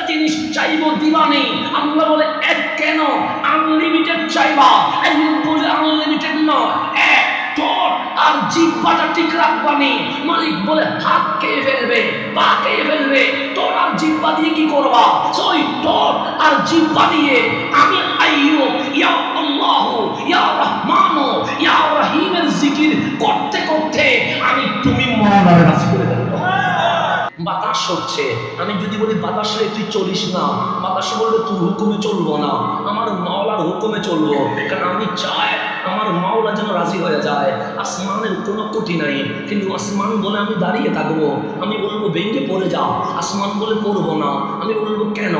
জিনিস চাইবো দিবানি। আল্লাহ বলে এক কেন, আনলিমিটেড চাইবা। বলে আনলিমিটেড নয়, এক ঠোঁট আর জিহ্বাটা ঠিক রাখবানি। মালিক বলে হাত খেয়ে ফেলবে, পা খেয়ে ফেলবে, ঠোঁট আর জিহ্বা দিয়ে কি করবা? ওই ঠোঁট আর জিহ্বা দিয়ে আমি আইয়ুব ইয়া আল্লাহ ইয়া রহমান ইয়া রহিমের জিকির করতে করতে আমি তুমি মওলার রাজি করে দেব। বাতাস হচ্ছে, আমি যদি বলি বাতাস রে তুই চলিস না, বাতাস বলবে তোর হুকুমে চলবো না, আমার মাওলার হুকুমে চলবো। কারণ আমি চাই আমার মাওলা যেন রাজি হয়ে যায়। আসমানের কোনো কোটি নাই, কিন্তু আসমান বলে আমি দাঁড়িয়ে থাকবো। আমি বলবো ভেঙে পড়ে যাও, আসমান বলে পড়বো না। আমি বলবো কেন?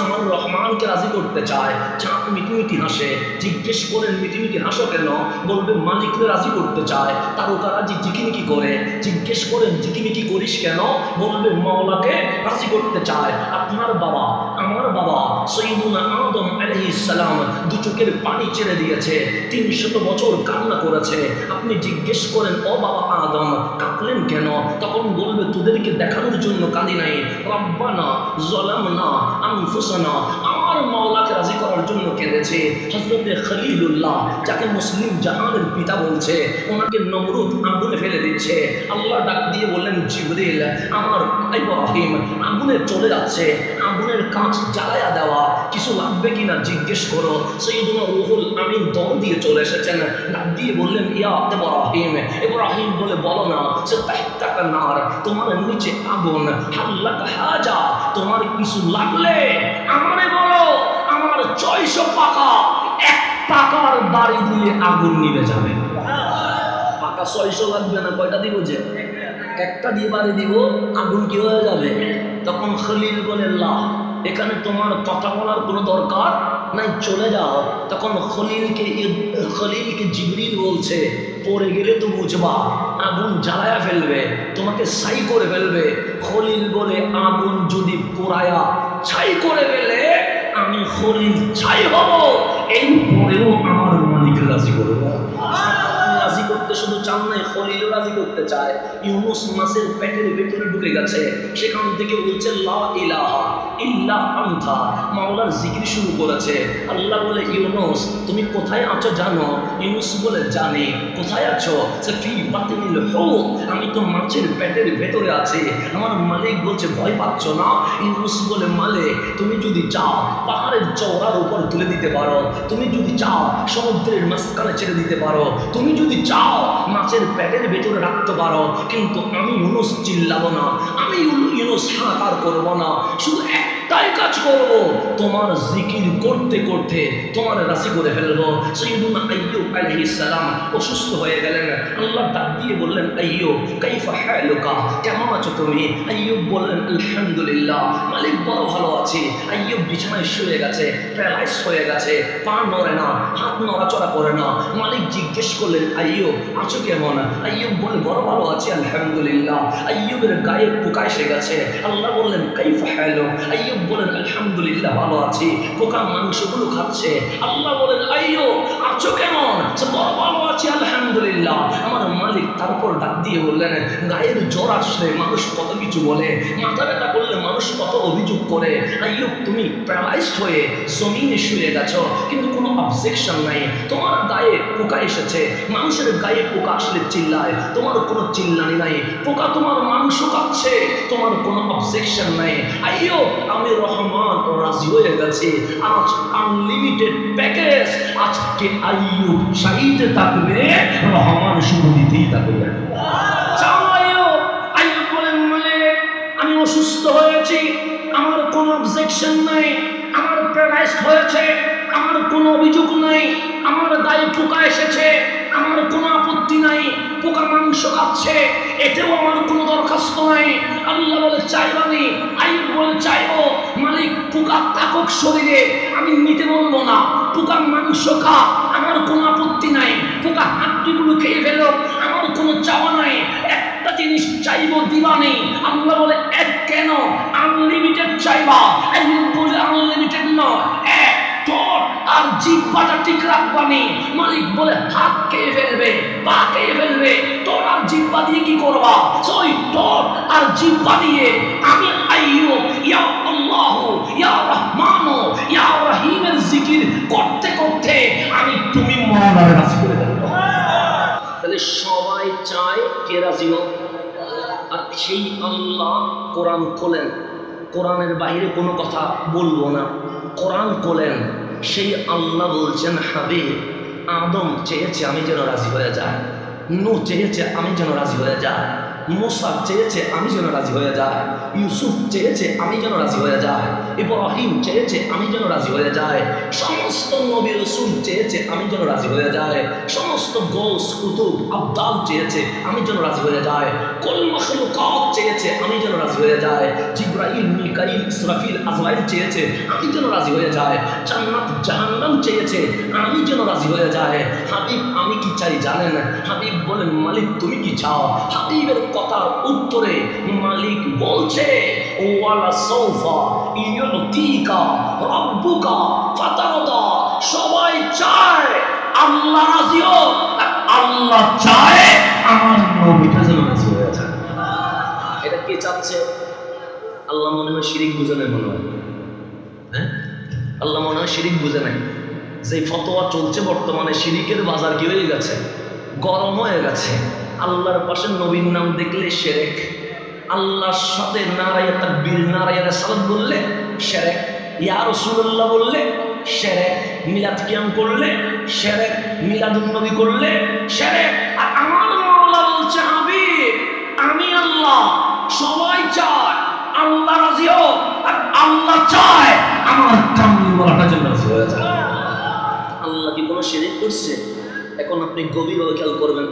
আমার রহমানকে রাজি করতে চায়। চাঁদ মিটিমিটি হাসে, জিজ্ঞেস করেন মিটিমিটি হাসো কেন? বলবে মালিককে রাজি করতে চায়। তারকারা জিকিমিকি করে, জিজ্ঞেস করেন জিকিমিকি করিস কেন? বলবে মাওলাকে রাজি করতে চায়। আপনার বাবা আমার বাবা সৈয়দুনা আদম আলাইহিস সালাম দু চোখের পানি ছেড়ে দিয়েছে, 300 বছর কান্না করেছে। আপনি জিজ্ঞেস করেন ও বাবা আদম কাঁদলেন কেন? তখন বলবে তোদেরকে দেখানোর জন্য কাঁদি নাই, রব্বানা যালামনা আনফুসানা, আমার মাওলাকে রাজি করার জন্য কেঁদেছে। হযরতে খলিলুল্লাহ যাকে মুসলিম জাহানের পিতা বলছে, ওনাকে নমরুদ আগুনে ফেলে দিচ্ছে। আল্লাহ ডাক দিয়ে বললেন জিবরিল আমার ইব্রাহিম আগুনে চলে যাচ্ছে, আগুনের কাঁচ জ্বালায়া দেওয়া কিছু লাগবে কিনা জিজ্ঞেস করো। সাইয়্যিদুনা রুহুল আমিন দৌড় দিয়ে চলে এসেছেন, ডাক দিয়ে বললেন ইয়া ইব্রাহিম। ইব্রাহিম বলে বলো না, সে তাহতাকা নার, তোমার নিচে আগুন, হাল্লাকা হাজা, তোমার কিছু লাগলে আমারে বলো। আমার 600 পাকা, এক পাকার বাড়ি দিয়ে আগুন নিভে যাবে। পাকা 600 লাগবে না, কয়টা দিব? যে একটা দিয়ে বাড়ি দিব, আগুন কি হয়ে যাবে? তখন খলিল বলে লা, এখানে তোমার কথা বলার কোনো দরকার নাই, চলে যাও। তখন খলিলকে জিবরিল বলছে পড়ে গেলে তো বুঝবা, আগুন জ্বালায়া ফেলবে, তোমাকে ছাই করে ফেলবে। খলিল বলে আগুন যদি পোড়ায়া ছাই করে ফেলে আমি খলিল ছাই হব, এই পরেও আমার মালিক রাজি করবো। রাজি করতে শুধু চান নাই, খলিলও রাজি করতে চায়। ইউনুস মাছের পেটের ভেতরে ঢুকে গেছে, সেখান থেকে বলছে লা ইলাহা ইল্লা আনতা, মাওলার জিকির শুরু করেছে। আল্লাহ বলে ইউনুস তুমি কোথায় আছো জানো? ইউনুস বলে জানি। কোথায় আছো? সে ফি বাতিনিল হুত, আমি তো মাছের পেটের ভেতরে আছি। আমার মালিক বলছে ভয় পাচ্ছ না? ইউনুস বলে মালিক তুমি যদি চাও পাহাড়ের চওড়ার উপর তুলে দিতে পারো, তুমি যদি চাও সমুদ্রের মাঝখানে ছেড়ে দিতে পারো, তুমি যদি চাও মাছের পেটের ভেতরে রাখতে পারো, কিন্তু আমি ইউনুস চিল্লাবো না, আমি ইউনুস হাহাকার করবো না। শুধু একটাই কাজ করব, তোমার জিকির করতে করতে তোমার রাজি করে ফেলবো। সাইয়্যিদুনা আইয়ুব আলাইহিস সালাম অসুস্থ হয়ে গেলেন। আল্লাহ ডাক দিয়ে বললেন আইয়ুব কাইফা হালুকা, কেমন আছো তুমি? আইয়ুব বললেন আলহামদুলিল্লাহ, মালিক বড় ভালো আছি। আইয়ুব বিছানায় শুয়ে গেছে, প্যারালাইজ হয়ে গেছে, পা নড়ে না, হাত নড়াচড়া করে না। মালিক জিজ্ঞেস করলেন আইয়ুব আছো কেমন? আইয়ুব বলে বড় ভালো আছি আলহামদুলিল্লাহ। আইয়ুবের গায়ে পোকা এসে গেছে। আল্লাহ বললেন কাইফা হালুক? আইয়ুব বলেন আলহামদুলিল্লাহ ভালো আছি। পোকা মাংসগুলো খাচ্ছে। আল্লাহ বলেন আইয়ুব আছো কেমন? বড় ভালো আছি আলহামদুলিল্লাহ। আমার মালিক তারপর ডাক দিয়ে বললেন গায়ের জ্বর আসলে মানুষ কত কিছু বলে, মাথা ব্যথা করলে মানুষ কত অভিযোগ করে। আইয়ুব তুমি প্যারালাইজড হয়ে জমিনে শুয়ে গেছো, কিন্তু কোনো অবজেকশন নাই। তোমার গায়ে পোকা এসেছে, মানুষের গায়ে পোকা আসলে চিল্লায়, তোমার কোনো চিল্লানি নাই। পোকা তোমার মাংস খাচ্ছে, তোমার কোনো অবজেকশন নাই। আইয়ুব আমি রহমান রাজি হয়ে গেছি, আজ আনলিমিটেড প্যাকেজ। আজকে আইয়ুব শাহিদে থাকবে, রহমান শুধু দিতেই থাকবে। আইয়ুব বলেন মালিক আমি অসুস্থ হয়েছি, আমার কোনো অবজেকশন নাই, আমার প্যারালাইজড হয়েছে, আমার কোনো অভিযোগ নাই, আমার গায়ে পোকা এসেছে, আমার কোনো আপত্তি নাই, পোকা মাংস খাচ্ছে, এতেও আমার কোনো দরখাস্ত নাই। আল্লাহ বলে চাইবানি? আইয়ুব বলে চাইবো। মালিক পোকা থাকুক শরীরে, আমি নিতে বলবো না, পোকা মাংস খা, আমার কোনো আপত্তি নাই, পোকা হাড্ডিগুলো খেয়ে ফেলো, আমার কোনো চাওয়া নাই। একটা জিনিস চাইবো দিবানি। আল্লাহ বলে এক কেন, আনলিমিটেড চাইবা। আইয়ুব বলে আনলিমিটেড নয়, এক ঠোঁট আর জিহ্বাটা ঠিক রাখবানি। মালিক বলে হাত খেয়ে ফেলবে, পা খেয়ে ফেলবে, ঠোঁট আর জিহ্বা দিয়ে কি করবা? ওই ঠোঁট আর জিহ্বা দিয়ে আমি আইয়ুব ইয়া আল্লাহ ইয়া করতে করতে আমি তুমি মওলারে রাজি করে দেব। তাহলে সবাই চায় কে রাজি হোক, আর সেই আল্লাহ কোরআন খোলেন, কোরআনের বাইরে কোনো কথা বলবো না, কোরআন খোলেন, সেই আল্লাহ বলছেন হাবিব আদম চেয়েছে আমি যেন রাজি হয়ে যায়, নূহ চেয়েছে আমি যেন রাজি হয়ে যায়, মুসা চেয়েছে আমি যেন রাজি হয়ে যায়, ইউসুফ চেয়েছে আমি যেন রাজি হয়ে যায়, ইব্রাহিম চেয়েছে আমি যেন রাজি হয়ে যায়, সমস্ত নবী রাসূল চেয়েছে আমি যেন রাজি হয়ে যায়, সমস্ত গৌস কুতুব আবদাল চেয়েছে আমি যেন রাজি হয়ে যায়, কুল মাখলুকাত চেয়েছে আমি যেন রাজি হয়ে যায়, জিবরাইল মিকাইল ইসরাফিল আজরাইল চেয়েছে আমি যেন রাজি হয়ে যায়, জান্নাত জাহান্নাম চেয়েছে আমি যেন রাজি হয়ে যায়। হাবিব আমি কি চাই জানেন? হাবিব বলেন মালিক তুমি কি চাও? হাবিবের কথার উত্তরে মালিক বলছে ওয়ালা সাউফা ইউতিকা রাব্বুকা ফাতারদা। সবাই চায় আল্লাহ রাজি হোক, আর আল্লাহ চায় আমার নবীটা যেন রাজি হয়ে যায়। এটা কে চাচ্ছে? আল্লাহ মনে হয় শিরিক বুঝে নেই, মনে হয় হ্যাঁ আল্লাহ মনে হয় শিরিক বুঝে নাই। যে ফতোয়া চলছে বর্তমানে, শিরিকের বাজার কি হয়ে গেছে, গরম হয়ে গেছে। আল্লাহর পাশে নবীর নাম দেখলে শিরক, আল্লাহর সাথে নারায়ে তাকবীর নারায়ে রিসালাত বললে শিরক, ইয়া রাসূলুল্লাহ বললে শিরক, মিলাদ কিয়াম করলে শিরক, মিলাদুন নবী করলে শিরক। আর আমার মাওলা বলছে হাবিব আমি আল্লাহ, সবাই চায় আল্লাহ রাজি হোক, আর আল্লাহ চায় আমার কামলিওয়ালাটা যেন রাজি হয়ে যায়। আল্লাহ কি কোনো শিরক করছে? এখন আপনি গভীরভাবে খেয়াল করবেন।